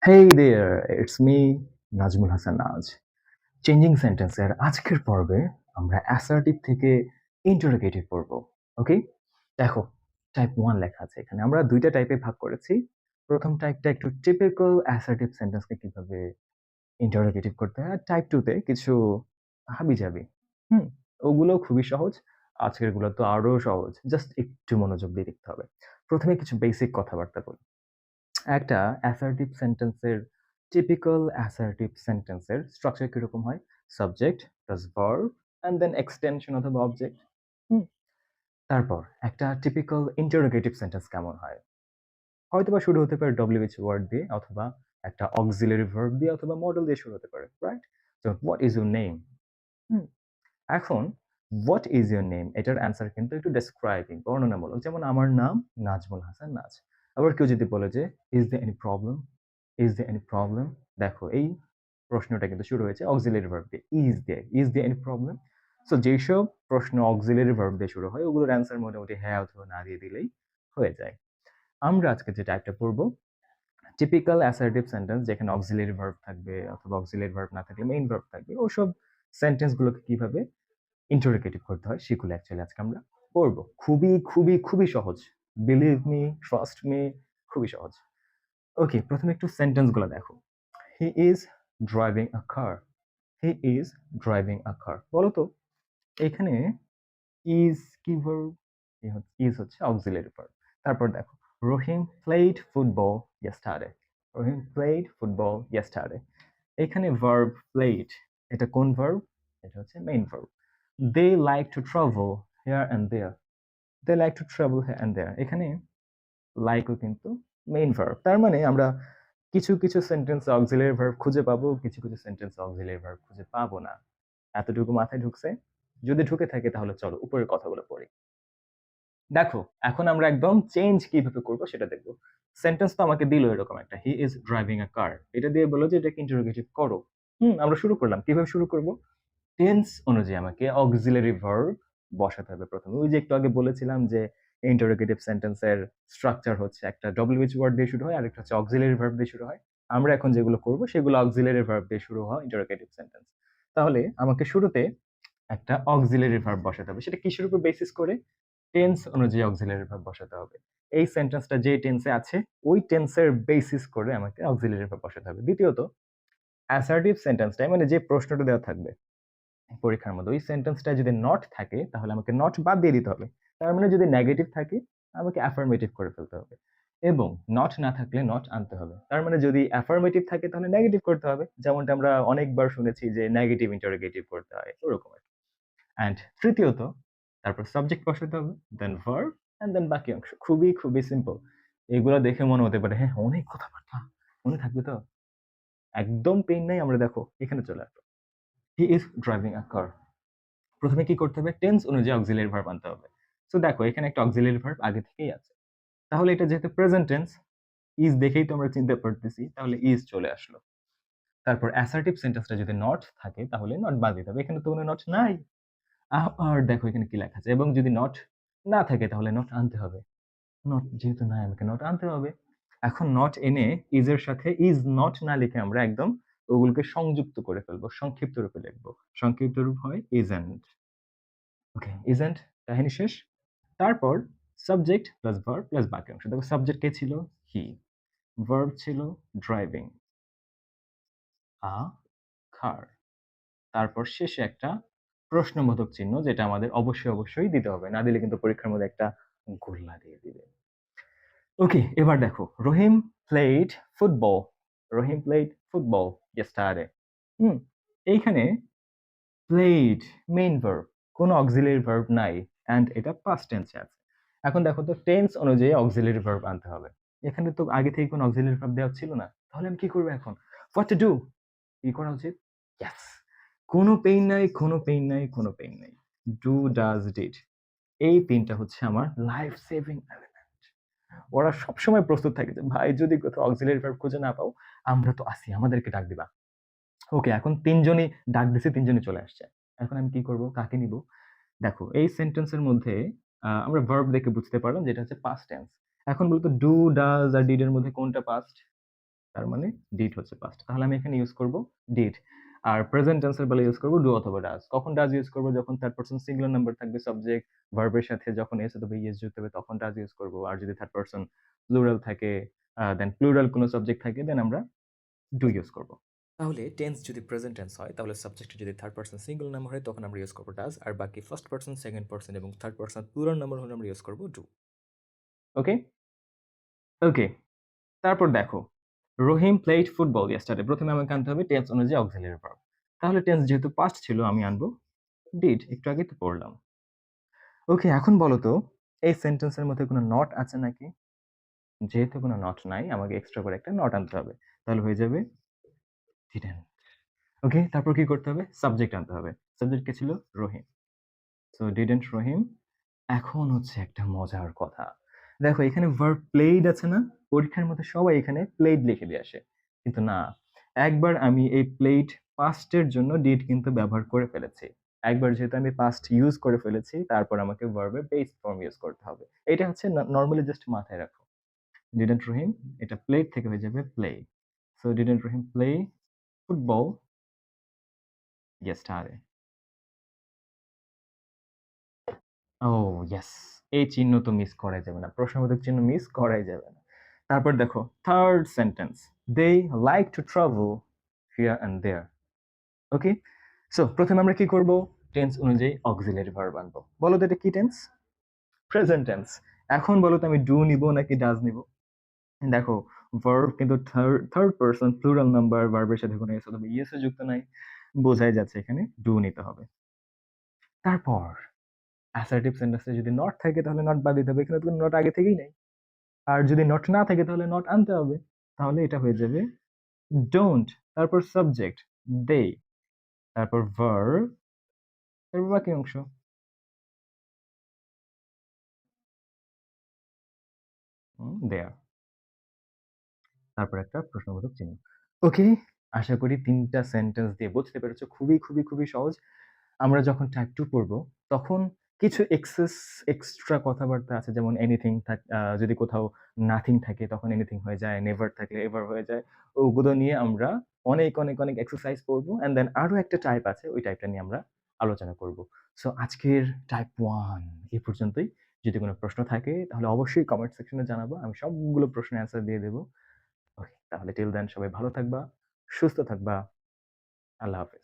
Hey there, it's me, Nazmul Hasan Naz. Changing সেন্টেন্সের আজকের পর্বে আমরা অ্যাসার্টিভ থেকে ইন্টারোগেটিভ পড়ব। ওকে? দেখো, টাইপ 1 লেখা আছে এখানে। আমরা ২ টা টাইপে ভাগ করেছি। ১ম টাইপটা একটু টিপিক্যাল অ্যাসার্টিভ সেন্টেন্সকে কিভাবে ইন্টারোগেটিভ করতে হয়। আর টাইপ 2 তে কিছু হাবিজাবি। হুম? ওগুলোও খুবই সহজ। আজকেরগুলো তো আরো সহজ। জাস্ট একটু মনোযোগ দিয়ে দেখতে হবে। ১ম এ কিছু বেসিক কথাবার্তা বলি। একটা অ্যাসার্টিভ সেন্টেন্সের টিপিক্যাল অ্যাসার্টিভ সেন্টেন্সের স্ট্রাকচার কিরকম হয়? Subject plus verb and then extension অথবা অবজেক্ট। হুম? তারপর একটা টিপিক্যাল ইন্টারোগেটিভ সেন্টেন্স কেমন হয়? হয়তোবা শুরু হতে পারে WH ওয়ার্ড দিয়ে অথবা একটা অক্সিলারি ভার্ব দিয়ে অথবা মডেল দিয়ে শুরু হতে পারে, রাইট? যেমন হোয়াট ইজ ইউর নেম? হুম? এখন হোয়াট ইজ ইউর নেম এটার অ্যান্সার কিন্তু একটু ডেসক্রাইবিং, বর্ণনামূলক। যেমন আমার নাম নাজমুল হাসান নাজ। আবার কেউ যদি বলে যে is there any problem? Is there any problem? দেখো এই প্রশ্নটা কিন্তু শুরু হয়েছে অক্সিলারি ভার্ব দিয়ে। Is there any problem? So যেসব প্রশ্ন অক্সিলারি ভার্ব দিয়ে শুরু হয় ওগুলোর অ্যান্সার মোটামুটি হ্যাঁ অথবা না দিয়ে দিলেই হয়ে যায়। আমরা আজকে যে টাইপটা পড়ব টিপিক্যাল অ্যাসার্টিভ সেন্টেন্স যেখানে অক্সিলারি ভার্ব থাকবে অথবা অক্সিলারি ভার্ব না থাকলে মেইন ভার্ব থাকবে। ওসব সেন্টেন্স গুলোকে কিভাবে ইন্টারোগেটিভ করতে হয় সেগুলো অ্যাকচুয়ালি আজকে আমরা পড়ব। খুবই সহজ। বিলিভ মি, ট্রাস্ট মি, খুবই সহজ। ওকে, ১ম এ একটু সেন্টেন্স গুলো দেখো। He is driving a car. He is driving a car. বলো তো এখানে ইজ কি ভার্ব? ইজ হচ্ছে অক্সিলারি ভার্ব। তারপর দেখো Rahim played football yesterday. Rahim played football yesterday. এখানে ভার্ব প্লেইড এটা কোন ভার্ব? এটা হচ্ছে main verb. They like to travel here and there. They like to travel here and there. এখানে লাইকও কিন্তু মেইন ভার্ব। তার মানে আমরা কিছু সেন্টেন্সে অক্সিলারি ভার্ব খুঁজে পাবো, কিছু সেন্টেন্সে অক্সিলারি ভার্ব খুঁজে পাবো না। এতটুকু মাথায় ঢুকছে? যদি ঢুকে থাকে তাহলে চলো উপরের কথাগুলো পড়ি। দেখো, এখন আমরা একদম চেঞ্জ কিভাবে করব সেটা দেখব। সেন্টেন্স তো আমাকে দিল এরকম একটা, হি ইজ ড্রাইভিং আ কার। এটা দিয়ে বলল যে এটাকে ইন্টারোগেটিভ করো। আমরা শুরু করলাম। কিভাবে শুরু করব? টেন্স অনুযায়ী আমাকে অক্সিলারি ভার্ব বসাতে হবে ১ম এ। ওই যে একটু আগে বলেছিলাম যে ইন্টারোগেটিভ সেন্টেন্সের স্ট্রাকচার হচ্ছে একটা WH ওয়ার্ড দিয়ে শুরু হয়, আরেকটা হচ্ছে অক্সিলারি ভার্ব দিয়ে শুরু হয়। আমরা এখন যেগুলো করব সেগুলো অক্সিলারি ভার্ব দিয়ে শুরু হওয়া ইন্টারোগেটিভ সেন্টেন্স। তাহলে আমাকে শুরুতে একটা অক্সিলারি ভার্ব বসাতে হবে। সেটা কিসের উপর বেসিস করে? টেন্স অনুযায়ী অক্সিলারি ভার্ব বসাতে হবে। এই সেন্টেন্সটা যে টেন্সে আছে ওই টেন্সের বেসিস করে আমাকে অক্সিলারি ভার্ব বসাতে হবে। দ্বিতীয়ত অ্যাসার্টিভ সেন্টেন্সটায় মানে যে প্রশ্নটা দেওয়া থাকবে পরীক্ষার মধ্যে ওই সেন্টেন্সটায় যদি নট থাকে তাহলে আমাকে নট বাদ দিয়ে দিতে হবে। তার মানে যদি নেগেটিভ থাকে আমাকে অ্যাফার্মেটিভ করে ফেলতে হবে। এবং নট না থাকলে নট আনতে হবে। তার মানে যদি অ্যাফার্মেটিভ থাকে তাহলে নেগেটিভ করতে হবে। যেমনটা আমরা অনেকবার শুনেছি যে নেগেটিভ ইন্টারোগেটিভ করতে হয়। ওরকম আরকি। অ্যান্ড তৃতীয়ত তারপর সাবজেক্ট বসাতে হবে, দেন ভার্ব অ্যান্ড দেন বাকি অংশ। খুবই সিম্পল। এগুলা দেখে মনে হতে পারে হ্যাঁ, অনেক কথাবার্তা। মনে থাকবে তো? একদম পেইন নাই আমরা দেখো এখানে চলে আসবো। হি ইজ ড্রাইভিং আ কার। ১ম এ কি করতে হবে? টেন্স অনুযায়ী অক্সিলারি ভার্ব আনতে হবে। সো দেখো এখানে একটা অক্সিলারি ভার্ব আগে থেকেই আছে। তাহলে এটা যেহেতু প্রেজেন্ট টেন্স, ইজ দেখেই তো আমরা চিনতে পারতেছি। তাহলে ইজ চলে আসলো। তারপর অ্যাসার্টিভ সেন্টেন্সটা যদি নট থাকে তাহলে নট বাদ দিতে হবে। এখানে তো কোনো নট নাই। আবার দেখো এখানে কি লেখা আছে এবং যদি নট না থাকে তাহলে নট আনতে হবে। নট যেহেতু নাই আমাকে নট আনতে হবে। এখন নট এনে ইজ এর সাথে ইজ নট না লিখে আমরা একদম ওগুলোকে সংযুক্ত করে ফেলবো। সংক্ষিপ্ত রূপে লিখবো। সংক্ষিপ্ত রূপ হয় ইজন্ট। ওকে, ইজন্ট কাহিনী শেষ। তারপর সাবজেক্ট প্লাস ভার্ব প্লাস বাকি অংশ। দেখো সাবজেক্ট কে ছিল? হি। ভার্ব ছিল ড্রাইভিং আ কার। তারপর শেষে একটা প্রশ্নবোধক চিহ্ন যেটা আমাদের অবশ্যই দিতে হবে। না দিলে কিন্তু পরীক্ষার মধ্যে একটা গোল্লা দিয়ে দিবে। ওকে, এবার দেখো রহিম প্লেইড ফুটবল। রহিম প্লেইড ফুটবল ইয়েস্টারডে। হুম? এইখানে প্লেইড মেইন ভার্ব, কোনো অক্সিলারি ভার্ব নাই অ্যান্ড এটা পাস্ট টেন্সে আছে। এখন দেখো তো টেন্স অনুযায়ী অক্সিলারি ভার্ব আনতে হবে। এখানে তো আগে থেকে কোনো অক্সিলারি ভার্ব দেওয়া ছিল না। তাহলে আমি কি করব এখন? What to do? কি করা উচিত? ইয়েস! কোনো পেইন নাই। Do, does, did. এই ৩ টা হচ্ছে আমার লাইফ সেভিং এলিমেন্ট। ওরা সবসময় প্রস্তুত থাকে যে, "ভাই যদি কোথাও অক্সিলারি ভার্ব খুঁজে না পাও, আমরা তো আছি, আমাদেরকে ডাক দিবা।" ওকে, এখন ৩ জনই ডাক দিছি, ৩ জনই চলে আসছে। এখন আমি কি করব? কাকে নিবো? দেখো এই সেন্টেন্সের মধ্যে আমরা ভার্ব দেখে বুঝতে পারলাম যে এটা হচ্ছে পাস্ট টেন্স। এখন বলতো ডু, ডাজ আর ডিড এর মধ্যে কোনটা পাস্ট? তার মানে ডিড হচ্ছে পাস্ট। তাহলে আমি এখানে ইউজ করব ডিড। আর প্রেজেন্ট টেন্সের বেলায় ইউজ করব ডু অথবা ডাজ। কখন ডাজ ইউজ করব? যখন থার্ড পারসন সিঙ্গুলার নাম্বার থাকবে, সাবজেক্ট ভার্ব এর সাথে যখন এস অথবা ইএস যুক্ত হবে তখন ডাজ ইউজ করব। আর যদি থার্ড পারসন প্লুরাল থাকে, দেন প্লুরাল কোনো সাবজেক্ট থাকে, দেন আমরা ডু ইউজ করব। তাহলে টেন্স যদি প্রেজেন্ট টেন্স হয় তাহলে সাবজেক্টে যদি থার্ড পারসন সিঙ্গল নাম্বার হয় তখন আমরা ইউজ করব ডাজ, আর বাকি ফার্স্ট পারসন, সেকেন্ড পারসন এবং থার্ড পারসন প্লুরাল নাম্বার হলে আমরা ইউজ করব ডু। ওকে? ওকে। তারপর দেখো, রহিম প্লেইড ফুটবল ইয়েস্টারডে। ১ম এ আমাকে আনতে হবে টেন্স অনুযায়ী অক্সিলিয়ারি ভার্ব। তাহলে টেন্স যেহেতু পাস্ট ছিল আমি আনবো ডিড। একটু আগেই তো পড়লাম। ওকে, এখন বলো তো এই সেন্টেন্সের মধ্যে কোনো নট আছে নাকি? যেহেতু কোনো নট নাই আমাকে এক্সট্রা করে একটা নট আনতে হবে। তাহলে হয়ে যাবে ডিডন্ট। ওকে, তারপর কি করতে হবে? সাবজেক্ট আনতে হবে। সাবজেক্ট কে ছিল? রহিম। সো ডিডন্ট রহিম। এখন হচ্ছে একটা মজার কথা। দেখো এখানে ভার্ব প্লেইড আছে না? পরীক্ষার মধ্যে সবাই এখানে প্লেইড লিখে দিয়ে আসে। কিন্তু না, একবার আমি এই প্লেইড পাস্টের জন্য ডিড কিন্তু ব্যবহার করে ফেলেছি। একবার যেহেতু আমি পাস্ট ইউজ করে ফেলেছি তারপর আমাকে ভার্বের বেস ফর্ম ইউজ করতে হবে। এটা হচ্ছে নরমালি জাস্ট মাথায় রাখো। ডিডন্ট রহিম এটা প্লেড থেকে হয়ে যাবে play. So didn't Rahim play football yesterday. Oh yes! এই চিহ্ন তো মিস করাই যাবে না। প্রশ্নবোধক চিহ্ন মিস করাই যাবে না। তারপর দেখো 3rd sentence. They like to travel here and there. Okay? So ১ম এ আমরা কি করব? টেন্স অনুযায়ী অক্সিলিয়ারি ভার্ব আনবো। বলো তো এটা কি টেন্স? Present tense. এখন বলো তো আমি ডু নিবো নাকি ডাজ নিবো? দেখো ভার্ব কিন্তু থার্ড পারসন প্লুরাল নাম্বার, ভার্বের সাথে কোনো এস অথবা ইএস যুক্ত নাই। বোঝাই যাচ্ছে এখানে ডু নিতে হবে। তারপর অ্যাসার্টিভ সেন্টেন্সে যদি নট থাকে তাহলে নট বাদ দিতে হবে। এখানে তো নট আগে থেকেই নাই। আর যদি নট না থাকে তাহলে নট আনতে হবে। তাহলে এটা হয়ে যাবে ডোন্ট, তারপর সাবজেক্ট দে, তারপর ভার্ব, তারপর বাকি অংশ। দেয়ার। তারপর একটা প্রশ্নবোধক চিহ্ন। ওকে, আশা করি ৩ টা সেন্টেন্স দিয়ে বুঝতে পেরেছো। খুবই সহজ। আমরা যখন টাইপ 2 পড়ব, তখন কিছু এক্সট্রা কথাবার্তা আছে যেমন এনিথিং যদি কোথাও নাথিং থাকে তখন এনিথিং হয়ে যায়, নেভার থাকলে এভার হয়ে যায়। ওগুলো নিয়ে আমরা অনেক এক্সারসাইজ করব অ্যান্ড দেন আরো একটা টাইপ আছে, ওই টাইপটা নিয়ে আমরা আলোচনা করব। সো আজকের টাইপ 1 এই পর্যন্তই। যদি কোনো প্রশ্ন থাকে তাহলে অবশ্যই কমেন্ট সেকশনে জানাবা। আমি সবগুলো প্রশ্নের অ্যান্সার দিয়ে দেব। ওকে, তাহলে টিল দেন সবাই ভালো থাকবা, সুস্থ থাকবা। আল্লাহ হাফেজ।